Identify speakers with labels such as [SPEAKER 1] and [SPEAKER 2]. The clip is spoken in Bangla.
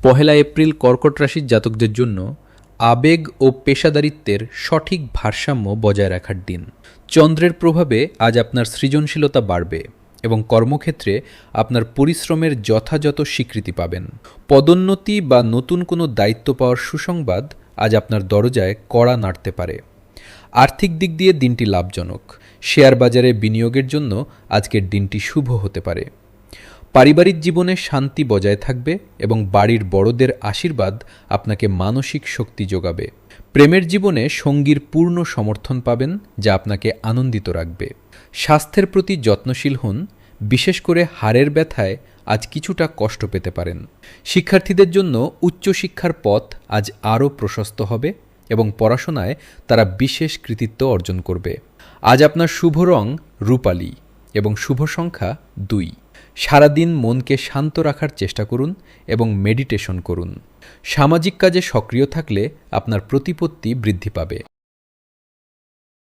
[SPEAKER 1] পহেলা এপ্রিল কর্কট রাশির জাতকদের জন্য আবেগ ও পেশাদারিত্বের সঠিক ভারসাম্য বজায় রাখার দিন। চন্দ্রের প্রভাবে আজ আপনার সৃজনশীলতা বাড়বে এবং কর্মক্ষেত্রে আপনার পরিশ্রমের যথাযথ স্বীকৃতি পাবেন। পদোন্নতি বা নতুন কোনো দায়িত্ব পাওয়ার সুসংবাদ আজ আপনার দরজায় কড়া নাড়তে পারে। আর্থিক দিক দিয়ে দিনটি লাভজনক। শেয়ার বাজারে বিনিয়োগের জন্য আজকের দিনটি শুভ হতে পারে। পারিবারিক জীবনে শান্তি বজায় থাকবে এবং বাড়ির বড়দের আশীর্বাদ আপনাকে মানসিক শক্তি যোগাবে। প্রেমের জীবনে সঙ্গীর পূর্ণ সমর্থন পাবেন, যা আপনাকে আনন্দিত রাখবে। স্বাস্থ্যের প্রতি যত্নশীল হন, বিশেষ করে হাড়ের ব্যথায় আজ কিছুটা কষ্ট পেতে পারেন। শিক্ষার্থীদের জন্য উচ্চশিক্ষার পথ আজ আরও প্রশস্ত হবে এবং পড়াশোনায় তারা বিশেষ কৃতিত্ব অর্জন করবে। আজ আপনার শুভ রং রূপালী এবং শুভ সংখ্যা 2। সারাদিন মনকে শান্ত রাখার চেষ্টা করুন এবং মেডিটেশন করুন। সামাজিক কাজে সক্রিয় থাকলে আপনার প্রতিপত্তি বৃদ্ধি পাবে।